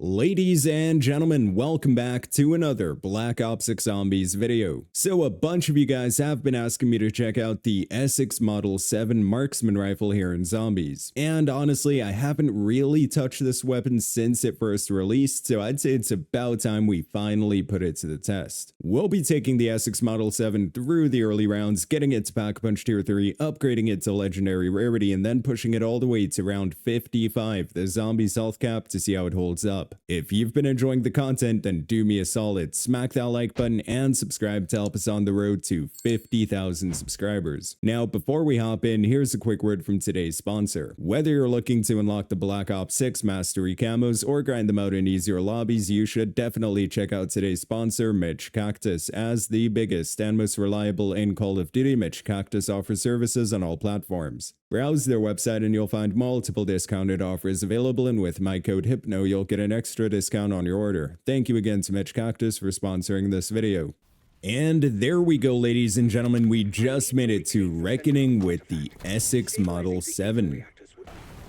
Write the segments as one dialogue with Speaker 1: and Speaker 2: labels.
Speaker 1: Ladies and gentlemen, welcome back to another Black Ops 6 Zombies video. So a bunch of you guys have been asking me to check out the Essex Model 7 marksman rifle here in Zombies. And honestly, I haven't really touched this weapon since it first released, so I'd say it's about time we finally put it to the test. We'll be taking the Essex Model 7 through the early rounds, getting it to Pack-a-Punch Tier 3, upgrading it to Legendary Rarity, and then pushing it all the way to round 55, the Zombies health cap, to see how it holds up. If you've been enjoying the content, then do me a solid, smack that like button and subscribe to help us on the road to 50,000 subscribers. Now, before we hop in, here's a quick word from today's sponsor. Whether you're looking to unlock the Black Ops 6 Mastery camos or grind them out in easier lobbies, you should definitely check out today's sponsor, Mitch Cactus. As the biggest and most reliable in Call of Duty, Mitch Cactus offers services on all platforms. Browse their website and you'll find multiple discounted offers available, and with my code HYPNO you'll get an extra discount on your order. Thank you again to Mitch Cactus for sponsoring this video. And there we go, ladies and gentlemen, we just made it to Reckoning with the Essex Model 7.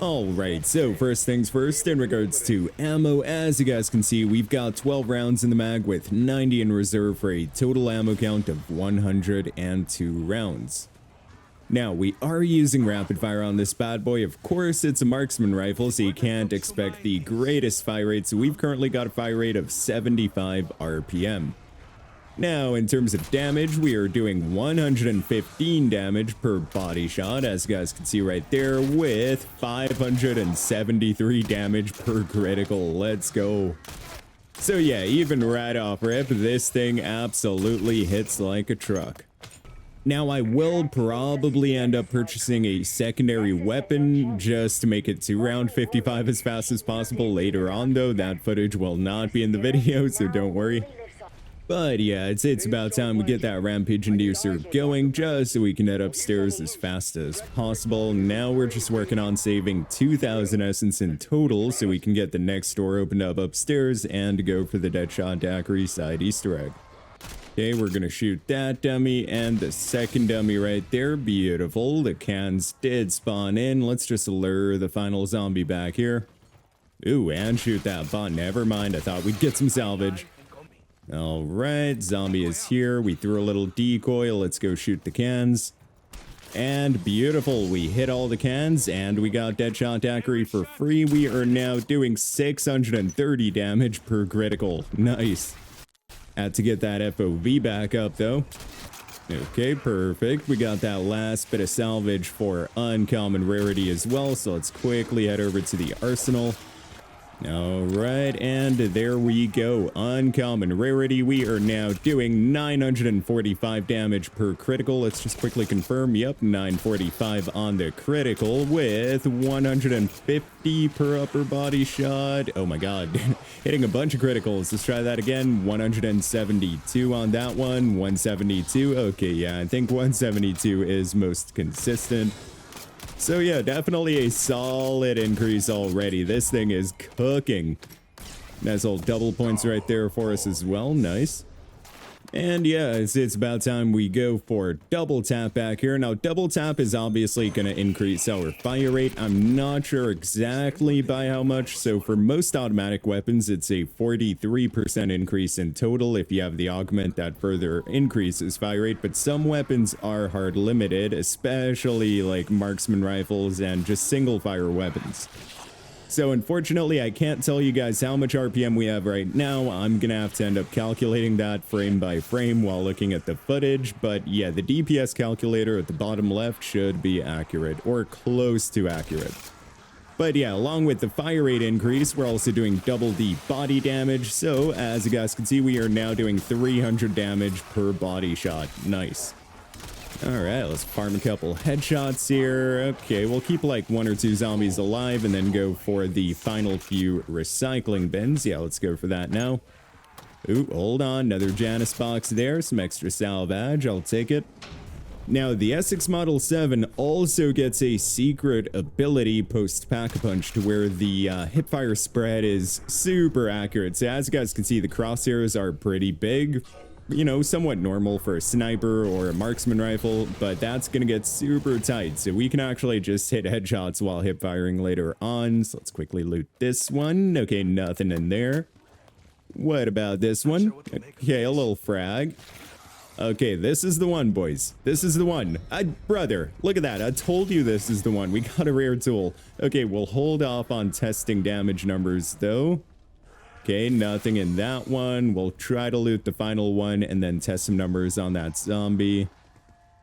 Speaker 1: Alright, so first things first, in regards to ammo, as you guys can see, we've got 12 rounds in the mag with 90 in reserve for a total ammo count of 102 rounds. Now, we are using rapid fire on this bad boy. Of course, it's a marksman rifle, so you can't expect the greatest fire rate, so we've currently got a fire rate of 75 RPM. Now, in terms of damage, we are doing 115 damage per body shot, as you guys can see right there, with 573 damage per critical. Let's go. So yeah, even right off rip, this thing absolutely hits like a truck. Now, I will probably end up purchasing a secondary weapon just to make it to round 55 as fast as possible later on, though. That footage will not be in the video, so don't worry. But yeah, it's about time we get that Rampage Inducer going, just so we can head upstairs as fast as possible. Now we're just working on saving 2,000 essence in total, so we can get the next door opened up upstairs and go for the Deadshot Daiquiri side Easter egg. Okay, we're gonna shoot that dummy and the second dummy right there. Beautiful. The cans did spawn in. Let's just lure the final zombie back here. Ooh, and shoot that bot. Never mind. I thought we'd get some salvage. Alright, zombie is here. We threw a little decoy. Let's go shoot the cans. And beautiful. We hit all the cans and we got Deadshot Daiquiri for free. We are now doing 630 damage per critical. Nice. Had to get that FOV back up though. Okay, perfect. We got that last bit of salvage for uncommon rarity as well, so let's quickly head over to the arsenal. Alright, and there we go. Uncommon rarity. We are now doing 945 damage per critical. Let's just quickly confirm. Yep, 945 on the critical with 150 per upper body shot. Oh my god. Hitting a bunch of criticals. Let's try that again. 172 on that one. 172. Okay, yeah, I think 172 is most consistent. So yeah, definitely a solid increase already. This thing is cooking. Nice old double points right there for us as well. Nice. And yeah, it's about time we go for double tap back here. Now, double tap is obviously going to increase our fire rate. I'm not sure exactly by how much. So for most automatic weapons, it's a 43% increase in total if you have the augment that further increases fire rate. But some weapons are hard limited, especially like marksman rifles and just single fire weapons. So unfortunately, I can't tell you guys how much RPM we have right now. I'm gonna have to end up calculating that frame by frame while looking at the footage. But yeah, the DPS calculator at the bottom left should be accurate or close to accurate. But yeah, along with the fire rate increase, we're also doing double the body damage. So as you guys can see, we are now doing 300 damage per body shot. Nice. Alright, let's farm a couple headshots here. Okay, we'll keep like 1 or 2 zombies alive and then go for the final few recycling bins. Yeah, let's go for that now. Ooh, hold on. Another Janus box there. Some extra salvage. I'll take it. Now, the Essex Model 7 also gets a secret ability post-Pack-a-Punch to where the hipfire spread is super accurate. So as you guys can see, the crosshairs are pretty big. you know, somewhat normal for a sniper or a marksman rifle, but that's gonna get super tight. So we can actually just hit headshots while hip firing later on. So let's quickly loot this one. Okay, nothing in there. What about this one? Okay, a little frag. Okay, this is the one, boys. This is the one. Brother, look at that. I told you this is the one. We got a rare tool. Okay, we'll hold off on testing damage numbers, though. Okay, nothing in that one. We'll try to loot the final one and then test some numbers on that zombie.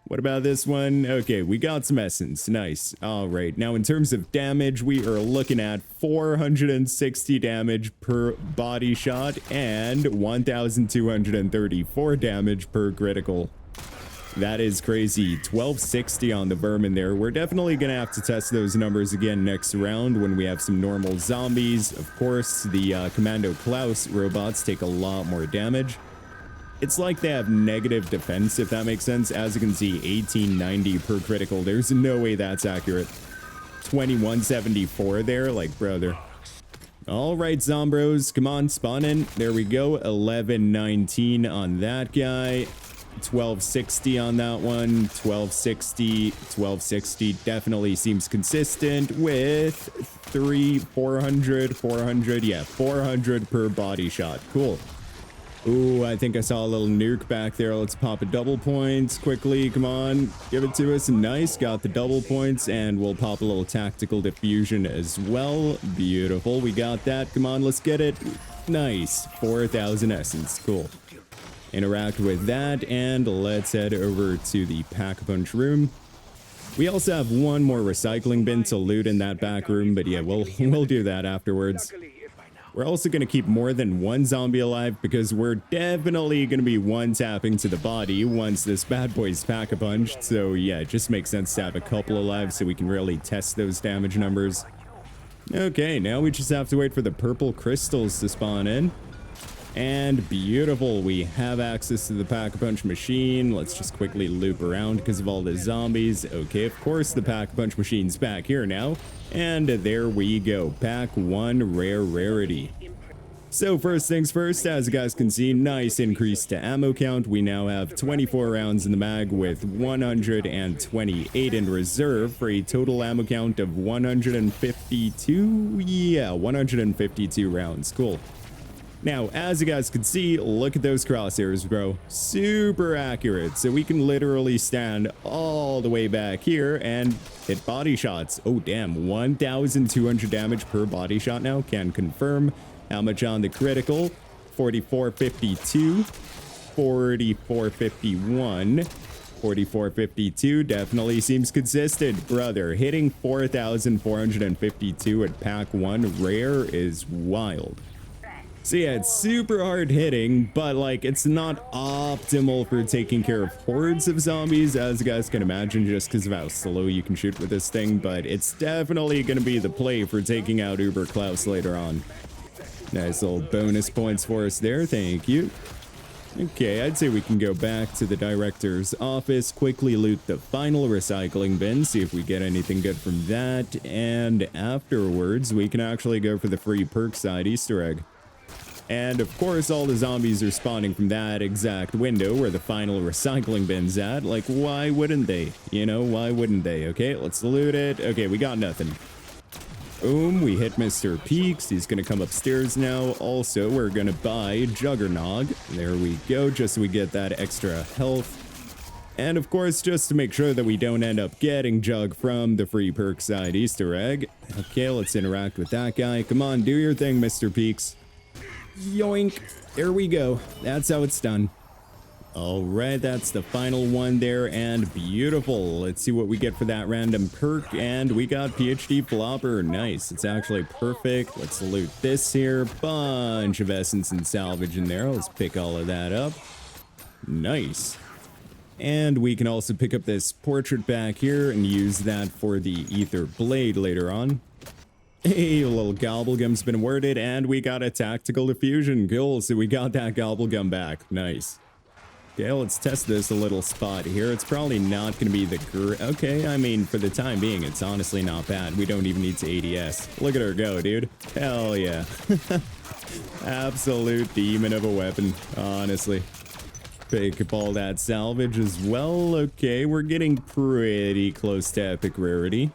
Speaker 1: What about this one? Okay, we got some essence. Nice. All right. Now, in terms of damage, we are looking at 460 damage per body shot and 1,234 damage per critical. That is crazy. 1260 on the vermin there. We're definitely going to have to test those numbers again next round when we have some normal zombies. Of course, the Commando Klaus robots take a lot more damage. It's like they have negative defense, if that makes sense. As you can see, 1890 per critical. There's no way that's accurate. 2174 there, like, brother. All right, Zombros, come on, spawn in. There we go. 1119 on that guy. 1260 on that one. 1260 definitely seems consistent with 400. Yeah, 400 per body shot. Cool. Ooh, I think I saw a little nuke back there. Let's pop a double points quickly. Come on, give it to us. Nice, got the double points, and we'll pop a little tactical diffusion as well. Beautiful, we got that. Come on, let's get it. Nice, 4,000 essence. Cool. Interact with that, and let's head over to the pack-a-punch room. We also have one more recycling bin to loot in that back room, but yeah, we'll do that afterwards. We're also going to keep more than one zombie alive because we're definitely going to be one-tapping to the body once this bad boy's pack-a-punched. So yeah, it just makes sense to have a couple alive so we can really test those damage numbers. Okay, now we just have to wait for the purple crystals to spawn in. And beautiful, we have access to the pack-a-punch machine. Let's just quickly loop around because of all the zombies. Okay, of course the pack-a-punch machine's back here now. And there we go, pack 1 rare rarity. So first things first, as you guys can see, nice increase to ammo count. We now have 24 rounds in the mag with 128 in reserve for a total ammo count of 152. Yeah, 152 rounds. Cool. Now, as you guys can see, look at those crosshairs, bro. Super accurate. So we can literally stand all the way back here and hit body shots. Oh, damn. 1,200 damage per body shot now. Can confirm. How much on the critical? 4452. 4451. 4452 definitely seems consistent, brother. Hitting 4,452 at pack 1 rare is wild. So yeah, it's super hard hitting, but like it's not optimal for taking care of hordes of zombies, as you guys can imagine, just because of how slow you can shoot with this thing, but it's definitely going to be the play for taking out Uber Klaus later on. Nice little bonus points for us there, thank you. Okay, I'd say we can go back to the director's office, quickly loot the final recycling bin, see if we get anything good from that, and afterwards we can actually go for the free perk side Easter egg. And of course, all the zombies are spawning from that exact window where the final recycling bin's at. Like, why wouldn't they? You know, why wouldn't they? Okay, let's loot it. Okay, we got nothing. Boom, we hit Mr. Peaks. He's gonna come upstairs now. Also, we're gonna buy Juggernog. There we go, just so we get that extra health. And of course, just to make sure that we don't end up getting Jug from the free perk side Easter egg. Okay, let's interact with that guy. Come on, do your thing, Mr. Peaks. Yoink. There we go. That's how it's done. All right, that's the final one there, and beautiful. Let's see what we get for that random perk, and we got PhD Flopper. Nice. It's actually perfect. Let's loot this here. Bunch of essence and salvage in there. Let's pick all of that up. Nice. And we can also pick up this portrait back here and use that for the ether blade later on. Hey, a little gobblegum's been awarded, and we got a tactical diffusion. Cool, so we got that gobblegum back. Nice. Okay, let's test this a little spot here. It's probably not going to be the okay, I mean, for the time being, it's honestly not bad. We don't even need to ADS. Look at her go, dude. Hell yeah. Absolute demon of a weapon, honestly. pick up all that salvage as well. Okay, we're getting pretty close to epic rarity.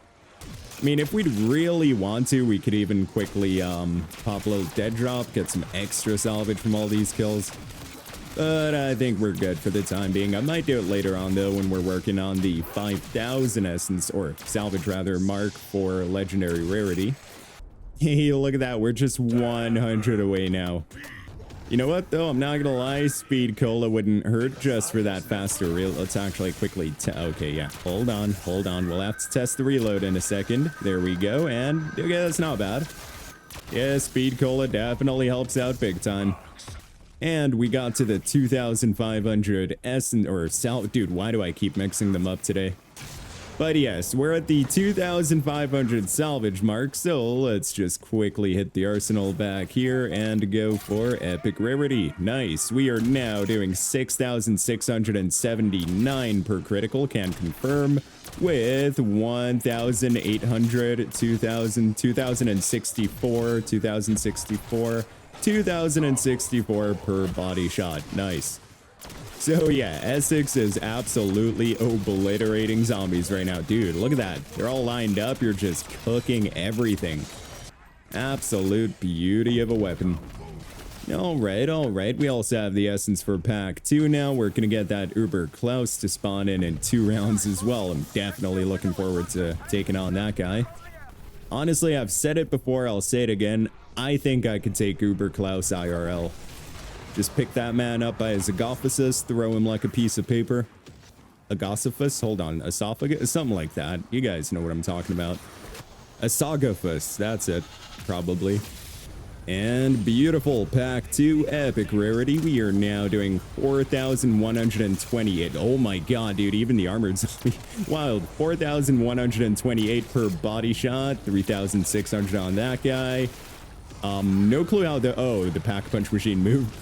Speaker 1: I mean, if we'd really want to, we could even quickly pop a little dead drop, get some extra salvage from all these kills. But I think we're good for the time being. I might do it later on, though, when we're working on the 5,000 essence, or salvage rather, mark for legendary rarity. Hey, look at that. We're just 100 away now. You know what, though? I'm not gonna lie. Speed cola wouldn't hurt just for that faster reel. Let's actually quickly... Okay, yeah. Hold on. Hold on. We'll have to test the reload in a second. There we go. And, okay, that's not bad. Yeah, speed cola definitely helps out big time. And we got to the 2,500 essence... Or dude, why do I keep mixing them up today? But yes, we're at the 2,500 salvage mark, so let's just quickly hit the arsenal back here and go for epic rarity. Nice. We are now doing 6,679 per critical, can confirm, with 1,800, 2,000, 2,064, 2,064, 2,064 per body shot. Nice. So yeah, Essex is absolutely obliterating zombies right now. Dude, look at that. They're all lined up. You're just cooking everything. Absolute beauty of a weapon. All right. We also have the essence for pack 2 now. We're going to get that Uber Klaus to spawn in 2 rounds as well. I'm definitely looking forward to taking on that guy. Honestly, I've said it before. I'll say it again. I think I could take Uber Klaus IRL. Just pick that man up by his esophagus, throw him like a piece of paper. Esophagus? Hold on. Esophagus? Something like that. You guys know what I'm talking about. Esophagus. That's it. Probably. And beautiful. Pack 2 epic rarity. We are now doing 4,128. Oh my god, dude. Even the armored zombie. Wild. 4,128 per body shot. 3,600 on that guy. No clue how the pack punch machine moved.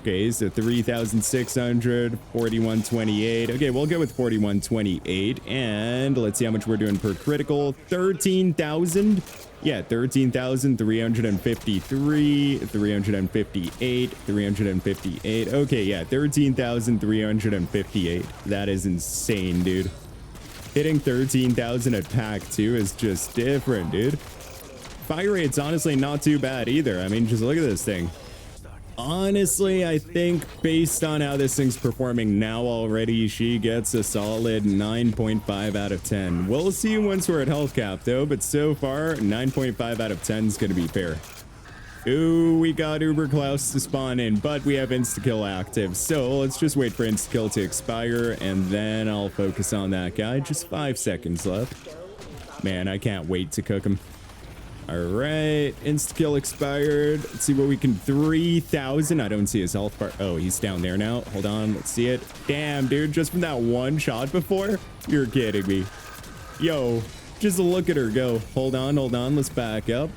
Speaker 1: Okay, so 3,600, 4,128. Okay, we'll go with 4,128. And let's see how much we're doing per critical. 13,000. Yeah, 13,353, 358, 358. Okay, yeah, 13,358. That is insane, dude. Hitting 13,000 at pack 2 is just different, dude. Fire rate's honestly not too bad either. I mean, just look at this thing. Honestly, I think based on how this thing's performing now already, she gets a solid 9.5 out of 10. We'll see once we're at health cap though, but so far 9.5 out of 10 is going to be fair. Ooh, we got Uber Klaus to spawn in, but we have insta-kill active, so let's just wait for insta-kill to expire and then I'll focus on that guy. Just 5 seconds left. Man, I can't wait to cook him. All right, insta-kill expired. Let's see what we can. 3,000. I don't see his health bar. Oh, he's down there now. Hold on, let's see it. Damn, dude, just from that one shot before? You're kidding me. Yo, just look at her go. Hold on, let's back up.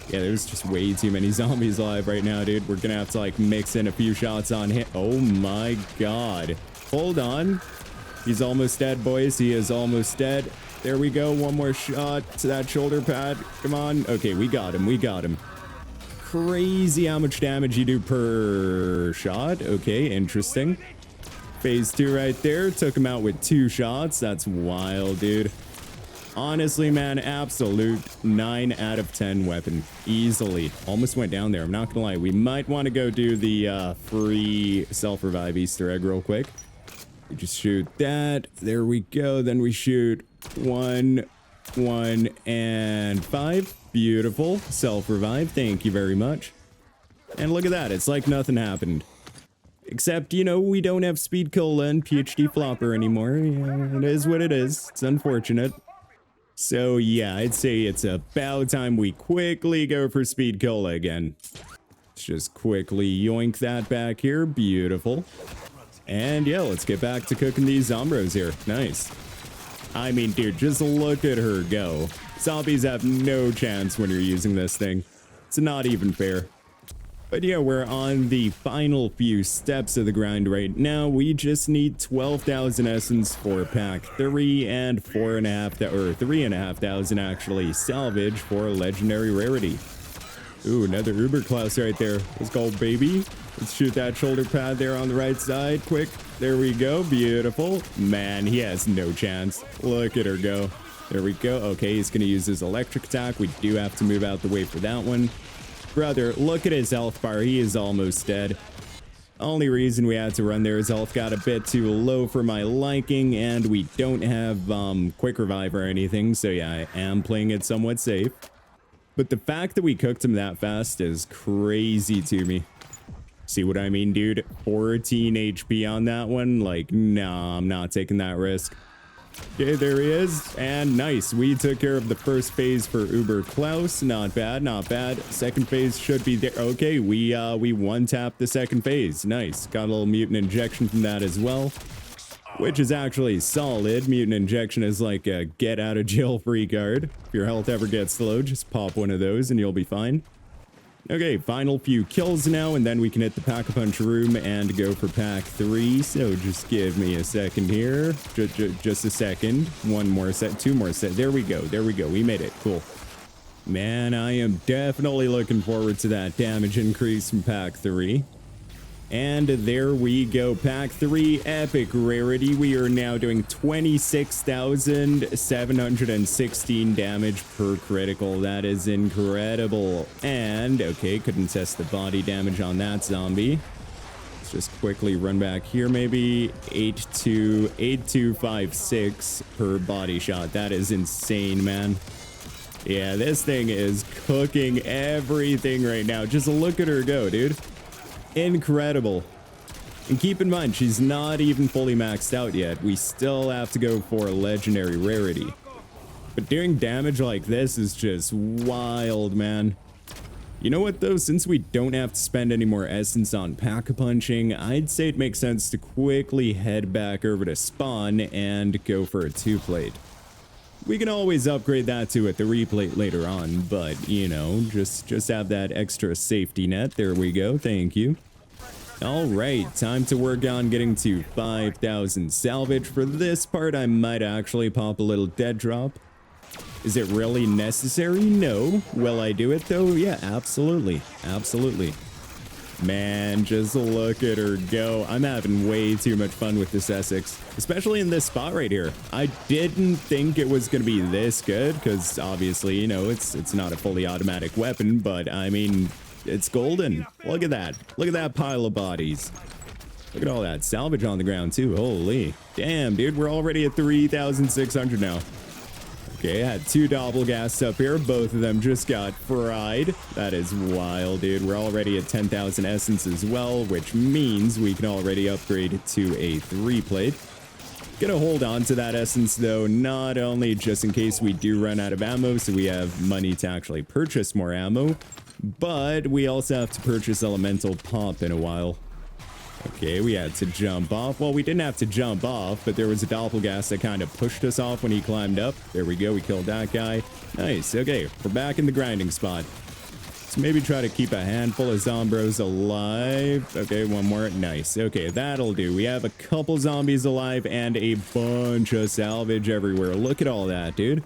Speaker 1: Yeah, there's just way too many zombies alive right now, dude. We're gonna have to like mix in a few shots on him. Oh my god. Hold on. He's almost dead, boys. He is almost dead. There we go. One more shot to that shoulder pad. Come on. Okay, we got him. Crazy how much damage you do per shot. Okay, interesting. Phase 2 right there. Took him out with 2 shots. That's wild, dude. Honestly, man, absolute 9 out of 10 weapon. Easily. Almost went down there. I'm not gonna lie. We might want to go do the free self-revive Easter egg real quick. We just shoot that. There we go. Then we shoot 1, 1, and 5. Beautiful. Self-revive. Thank you very much. And look at that. It's like nothing happened. Except, you know, we don't have Speed Cola and PhD Flopper anymore. Yeah, it is what it is. It's unfortunate. So, yeah, I'd say it's about time we quickly go for Speed Cola again. Let's just quickly yoink that back here. Beautiful. And yeah, let's get back to cooking these zombros here. Nice. I mean, dude, just look at her go. Zombies have no chance when you're using this thing. It's not even fair. But yeah, we're on the final few steps of the grind right now. We just need 12,000 essence for pack 3 and 3,500 actually salvage for legendary rarity. Ooh, another Uber Klaus right there. Let's go, baby. Let's shoot that shoulder pad there on the right side. Quick. There we go. Beautiful. Man, he has no chance. Look at her go. There we go. Okay, he's going to use his electric attack. We do have to move out the way for that one. Brother, look at his health bar. He is almost dead. Only reason we had to run there is health got a bit too low for my liking, and we don't have quick revive or anything. So yeah, I am playing it somewhat safe. But the fact that we cooked him that fast is crazy to me. See what I mean, dude? 14 HP on that one. Like, nah, I'm not taking that risk. Okay, there he is. And nice. We took care of the first phase for Uber Klaus. Not bad, not bad. Second phase should be there. Okay, we one-tapped the second phase. Nice. Got a little mutant injection from that as well, which is actually solid. Mutant injection is like a get-out-of-jail-free card. If your health ever gets low, just pop one of those and you'll be fine. Okay, final few kills now, and then we can hit the Pack-a-Punch room and go for pack 3. So just give me a second here. Just a second. One more set, two more set. There we go. There we go. We made it. Cool. Man, I am definitely looking forward to that damage increase from pack 3. And there we go. Pack 3, epic rarity. We are now doing 26,716 damage per critical. That is incredible. And, okay, couldn't test the body damage on that zombie. Let's just quickly run back here, maybe. 8256 per body shot. That is insane, man. Yeah, this thing is cooking everything right now. Just look at her go, dude. Incredible. And keep in mind, she's not even fully maxed out yet. We still have to go for legendary rarity. But doing damage like this is just wild, man. You know what, though? Since we don't have to spend any more essence on pack-a-punching, I'd say it makes sense to quickly head back over to spawn and go for a 2-plate. We can always upgrade that to a 3-plate later on, but, you know, just have that extra safety net. There we go. Thank you. All right, time to work on getting to 5,000 salvage. For this part, I might actually pop a little dead drop. Is it really necessary? No. Will I do it, though? Yeah, absolutely. Absolutely. Man, just look at her go. I'm having way too much fun with this Essex, especially in this spot right here. I didn't think it was going to be this good because obviously, you know, it's not a fully automatic weapon, but I mean, it's golden. Look at that. Look at that pile of bodies. Look at all that salvage on the ground too. Holy damn, dude. We're already at 3,600 now. Okay, I had 2 doppelgasts up here. Both of them just got fried. That is wild, dude. We're already at 10,000 essence as well, which means we can already upgrade to a 3-plate. Gonna hold on to that essence, though, not only just in case we do run out of ammo, so we have money to actually purchase more ammo, but we also have to purchase elemental pop in a while. Okay, we had to jump off. Well, we didn't have to jump off, but there was a doppelgast that kind of pushed us off when he climbed up. There we go. We killed that guy. Nice. Okay, we're back in the grinding spot. So maybe try to keep a handful of zombros alive. Okay, one more. Nice. Okay, that'll do. We have a couple zombies alive and a bunch of salvage everywhere. Look at all that, dude.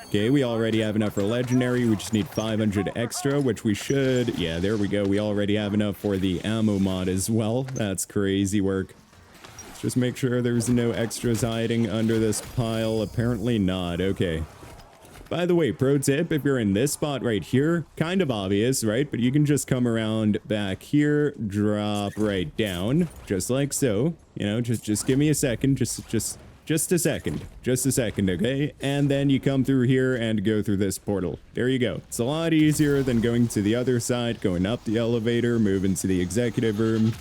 Speaker 1: Okay, we already have enough for legendary. We just need 500 extra, which we should. Yeah, there we go. We already have enough for the ammo mod as well. That's crazy work. Let's just make sure there's no extras hiding under this pile. Apparently not. Okay. By the way, pro tip, if you're in this spot right here, kind of obvious, right? But you can just come around back here, drop right down, just like so. You know, just give me a second. Just a second, okay? And then you come through here and go through this portal. There you go. It's a lot easier than going to the other side, going up the elevator, moving to the executive room.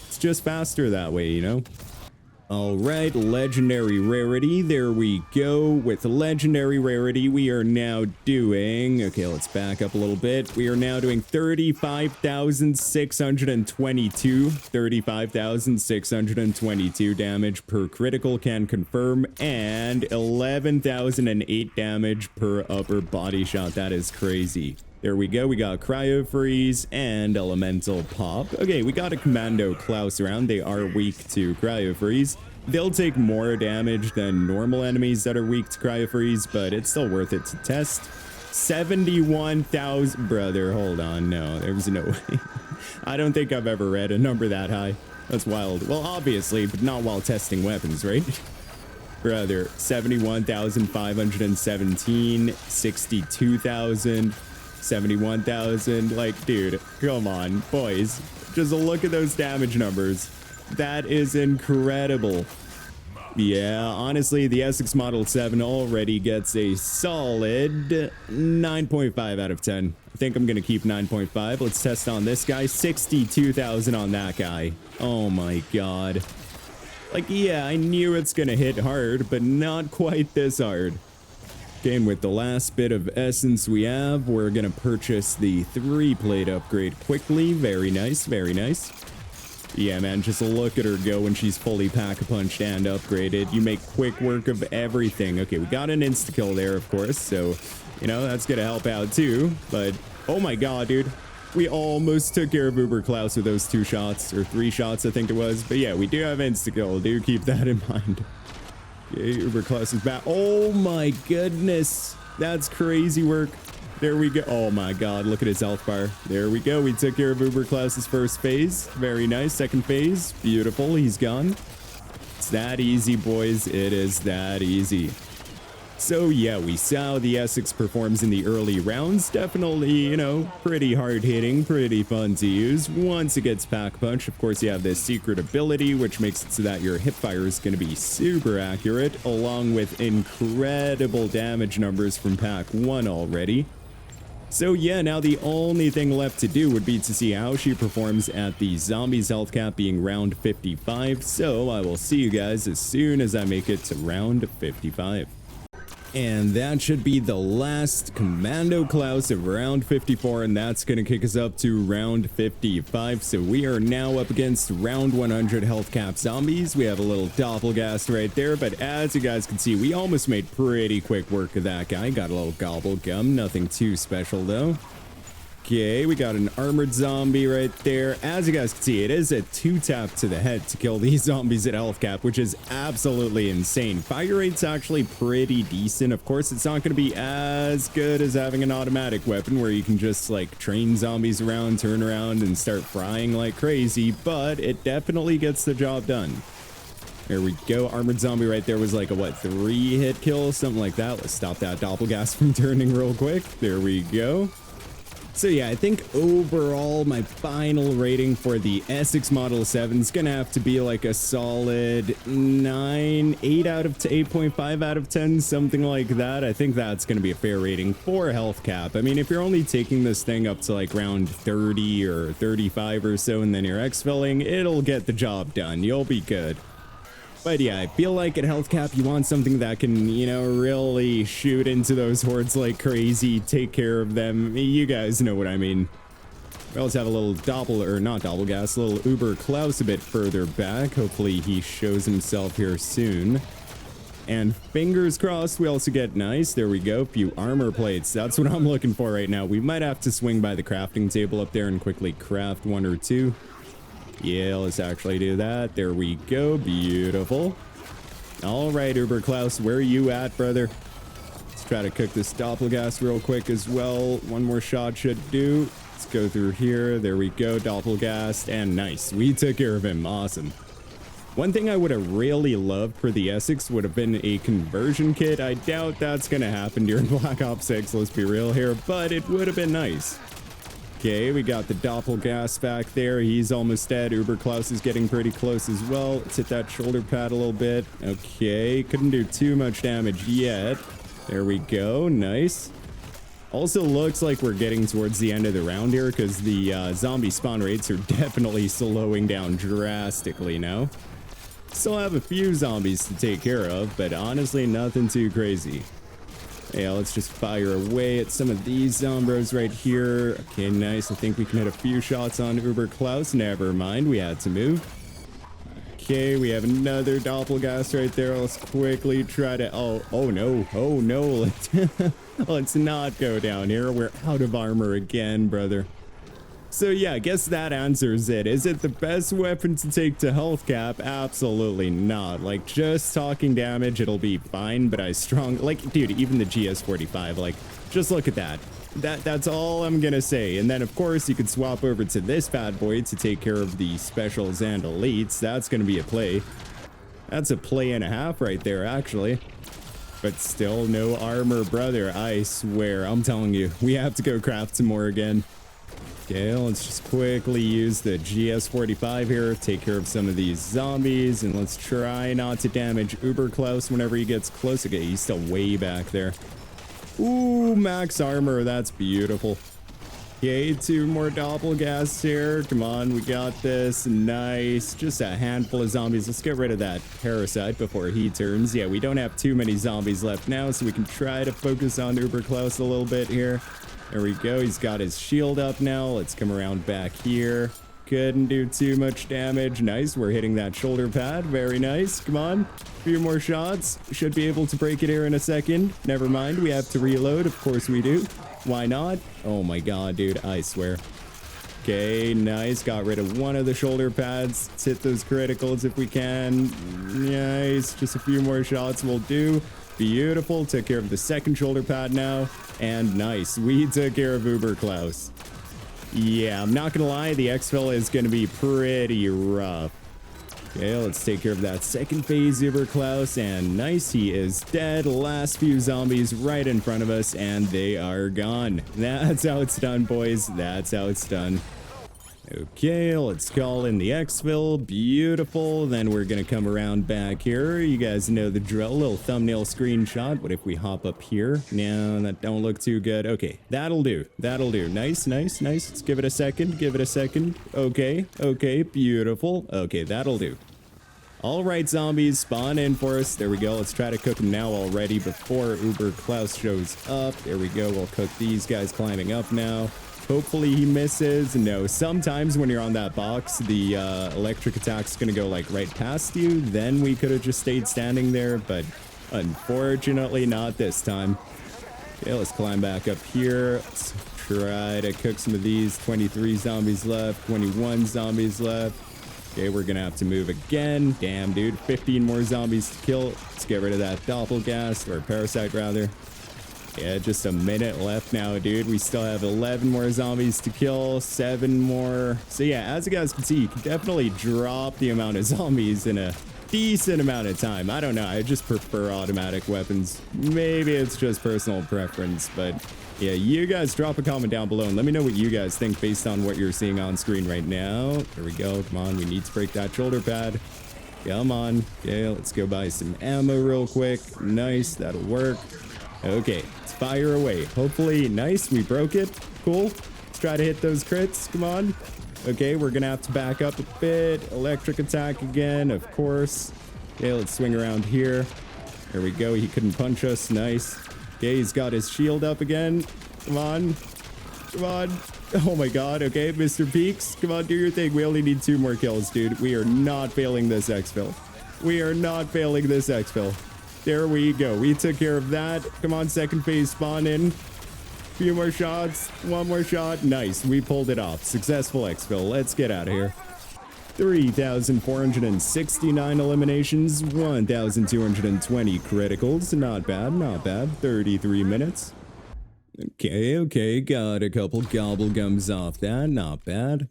Speaker 1: It's just faster that way, you know? All right, legendary rarity. There we go. With legendary rarity, we are now doing... Okay, let's back up a little bit. We are now doing 35,622. 35,622 damage per critical, can confirm. And 11,008 damage per upper body shot. That is crazy. There we go. We got cryo freeze and elemental pop. Okay, we got a commando Klaus around. They are weak to cryo freeze. They'll take more damage than normal enemies that are weak to cryo freeze, but it's still worth it to test. 71,000. Brother, hold on. No, there's no way. I don't think I've ever read a number that high. That's wild. Well, obviously, but not while testing weapons, right? Brother, 71,517, 62,000, 71,000. Like, dude, come on, boys. Just look at those damage numbers. That is incredible. Yeah, honestly, the Essex Model 7 already gets a solid 9.5 out of 10. I think I'm going to keep 9.5. Let's test on this guy. 62,000 on that guy. Oh my god. Like, yeah, I knew it's going to hit hard, but not quite this hard. Okay, and with the last bit of essence we have, we're going to purchase the 3-plate upgrade quickly. Very nice, very nice. Yeah, man, just look at her go when she's fully pack-a-punched and upgraded. You make quick work of everything. Okay, we got an insta-kill there, of course, so, you know, that's gonna help out too. But, oh my god, dude. We almost took care of Uber Klaus with those 2 shots, or 3 shots, I think it was. But yeah, we do have insta-kill. Do keep that in mind. Okay, Uber Klaus is back. Oh my goodness. That's crazy work. There we go. Oh my god, look at his health bar. There we go. We took care of Uber Klaus's first phase. Very nice. Second phase. Beautiful. He's gone. It's that easy, boys. It is that easy. So yeah, we saw the Essex performs in the early rounds. Definitely, you know, pretty hard hitting, pretty fun to use. Once it gets pack punch, of course, you have this secret ability, which makes it so that your hip fire is going to be super accurate, along with incredible damage numbers from pack 1 already. So yeah, now the only thing left to do would be to see how she performs at the zombies health cap being round 55. So I will see you guys as soon as I make it to round 55. And that should be the last Commando Klaus of round 54, and that's going to kick us up to round 55. So we are now up against round 100 health cap zombies. We have a little doppelgast right there, but as you guys can see, we almost made pretty quick work of that guy. Got a little gobble gum, nothing too special though. Okay, we got an armored zombie right there. As you guys can see, it is a 2-tap to the head to kill these zombies at health cap, which is absolutely insane. Fire rate's actually pretty decent. Of course, it's not going to be as good as having an automatic weapon where you can just like train zombies around, turn around, and start frying like crazy, but it definitely gets the job done. There we go. Armored zombie right there was like a, what, 3-hit kill? Something like that. Let's stop that doppelgast from turning real quick. There we go. So yeah, I think overall my final rating for the Essex Model 7 is gonna have to be like a solid 8 out of 8.5 out of 10, something like that. I think that's gonna be a fair rating for health cap. I mean, if you're only taking this thing up to like round 30 or 35 or so, and then you're exfilling, it'll get the job done. You'll be good. But yeah, I feel like at health cap, you want something that can, you know, really shoot into those hordes like crazy, take care of them. You guys know what I mean. We also have a little a little Uber Klaus a bit further back. Hopefully he shows himself here soon. And fingers crossed, we also get nice. There we go. Few armor plates. That's what I'm looking for right now. We might have to swing by the crafting table up there and quickly craft 1 or 2. Yeah, let's actually do that. There we go. Beautiful. All right, Uber Klaus, where are you at, brother? Let's try to cook this doppelgast real quick as well. 1 more shot should do. Let's go through here. There we go. Doppelgast. And nice. We took care of him. Awesome. One thing I would have really loved for the Essex would have been a conversion kit. I doubt that's going to happen during Black Ops 6. Let's be real here. But it would have been nice. Okay, we got the doppelgast back there. He's almost dead. Uber Klaus is getting pretty close as well. Let's hit that shoulder pad a little bit. Okay, couldn't do too much damage yet. There we go. Nice. Also looks like we're getting towards the end of the round here because the zombie spawn rates are definitely slowing down drastically now. Still have a few zombies to take care of, but honestly, nothing too crazy. Yeah, let's just fire away at some of these zombros right here. Okay, nice. I think we can hit a few shots on Uber Klaus. Never mind, we had to move. Okay, we have another doppelgast right there. Let's quickly try to... Oh no. Let's not go down here. We're out of armor again, brother. So yeah, I guess that answers it. Is it the best weapon to take to health cap? Absolutely not. Like, just talking damage, it'll be fine, but like, dude, even the GS-45, like, Just look at that. That's all I'm gonna say. And then of course you could swap over to this bad boy to take care of the specials and elites. That's gonna be a play. That's a play and a half right there, actually. But still no armor, brother. I swear, I'm telling you, we have to go craft some more again. Okay, let's just quickly use the GS45 here, take care of some of these zombies, and let's try not to damage Uber Klaus whenever he gets close. Okay, he's still way back there. Ooh, max armor, that's beautiful. Okay, 2 more doppelgasts here. Come on, we got this. Nice. Just a handful of zombies. Let's get rid of that parasite before he turns. Yeah, we don't have too many zombies left now, so we can try to focus on Uber Klaus a little bit here. There we go. He's got his shield up now. Let's come around back here. Couldn't do too much damage. Nice. We're hitting that shoulder pad. Very nice. Come on. A few more shots. Should be able to break it here in a second. Never mind. We have to reload. Of course we do. Why not? Oh my god, dude. I swear. Okay, nice. Got rid of one of the shoulder pads. Let's hit those criticals if we can. Nice. Just a few more shots will do. Beautiful. Took care of the second shoulder pad now. And nice. We took care of Uber Klaus. Yeah, I'm not gonna lie. The Exfil is gonna be pretty rough. Okay, let's take care of that second phase Uber Klaus. And nice. He is dead. Last few zombies right in front of us. And they are gone. That's how it's done, boys. That's how it's done. Okay, let's call in the Exfil. Beautiful. Then we're gonna come around back here. You guys know the drill. Little thumbnail screenshot. What if we hop up here? No, that don't look too good. Okay, that'll do. That'll do. Nice, nice, nice. Let's give it a second. Give it a second. Okay, okay, beautiful. Okay, that'll do. All right, zombies, spawn in for us. There we go. Let's try to cook them now already before Uber Klaus shows up. There we go. We'll cook these guys climbing up now. Hopefully he misses. No, sometimes when you're on that box, the electric attack's gonna go like right past you. Then we could have just stayed standing there, but unfortunately not this time. Okay, let's climb back up here. Let's try to cook some of these. 23 zombies left, 21 zombies left. Okay, we're gonna have to move again. Damn, dude, 15 more zombies to kill. Let's get rid of that doppelgast, or parasite rather. Yeah, just a minute left now, dude. We still have 11 more zombies to kill, 7 more. So yeah, as you guys can see, you can definitely drop the amount of zombies in a decent amount of time. I don't know, I just prefer automatic weapons. Maybe it's just personal preference, but yeah, you guys drop a comment down below and let me know what you guys think based on what you're seeing on screen right now. There we go. Come on, we need to break that shoulder pad. Come on. Okay, let's go buy some ammo real quick. Nice, that'll work. Okay, let's fire away. Hopefully, nice, we broke it. Cool. Let's try to hit those crits. Come on. Okay, we're gonna have to back up a bit. Electric attack again, of course. Okay, let's swing around here. There we go. He couldn't punch us. Nice. Okay, he's got his shield up again. Come on. Come on. Oh my god. Okay, Mr. Peaks. Come on, do your thing. We only need 2 more kills, dude. We are not failing this Exfil. We are not failing this Exfil. There we go. We took care of that. Come on, second phase spawn in. Few more shots. 1 more shot. Nice. We pulled it off. Successful Exfil. Let's get out of here. 3,469 eliminations. 1,220 criticals. Not bad. Not bad. 33 minutes. Okay. Got a couple gobblegums off that. Not bad.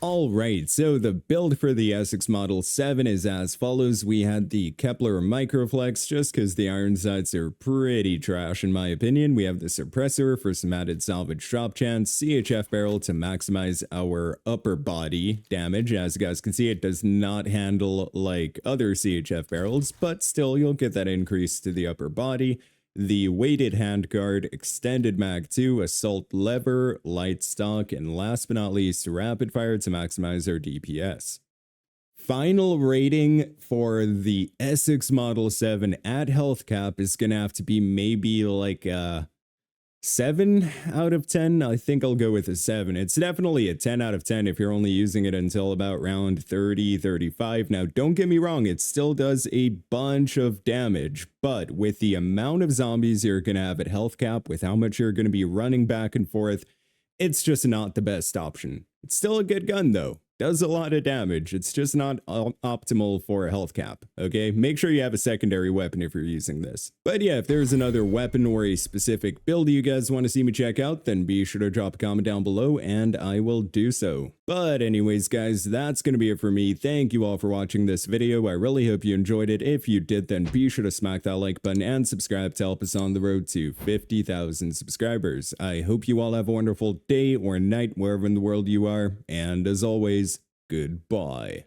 Speaker 1: Alright, so the build for the Essex Model 7 is as follows. We had the Kepler Microflex, just because the iron sights are pretty trash in my opinion. We have the suppressor for some added salvage drop chance, CHF barrel to maximize our upper body damage. As you guys can see, it does not handle like other CHF barrels, but still you'll get that increase to the upper body. The weighted handguard, extended mag 2, assault lever, light stock, and last but not least, rapid fire to maximize our DPS. Final rating for the Essex Model 7 at health cap is gonna have to be maybe like a 7 out of 10. I think I'll go with a 7. It's definitely a 10 out of 10 if you're only using it until about round 30, 35. Now, don't get me wrong, it still does a bunch of damage, but with the amount of zombies you're going to have at health cap, with how much you're going to be running back and forth, it's just not the best option. It's still a good gun though. does a lot of damage. It's just not optimal for a health cap, okay? Make sure you have a secondary weapon if you're using this. But yeah, if there's another weapon or a specific build you guys want to see me check out, then be sure to drop a comment down below and I will do so. But anyways, guys, that's going to be it for me. Thank you all for watching this video. I really hope you enjoyed it. If you did, then be sure to smack that like button and subscribe to help us on the road to 50,000 subscribers. I hope you all have a wonderful day or night wherever in the world you are, and as always, goodbye.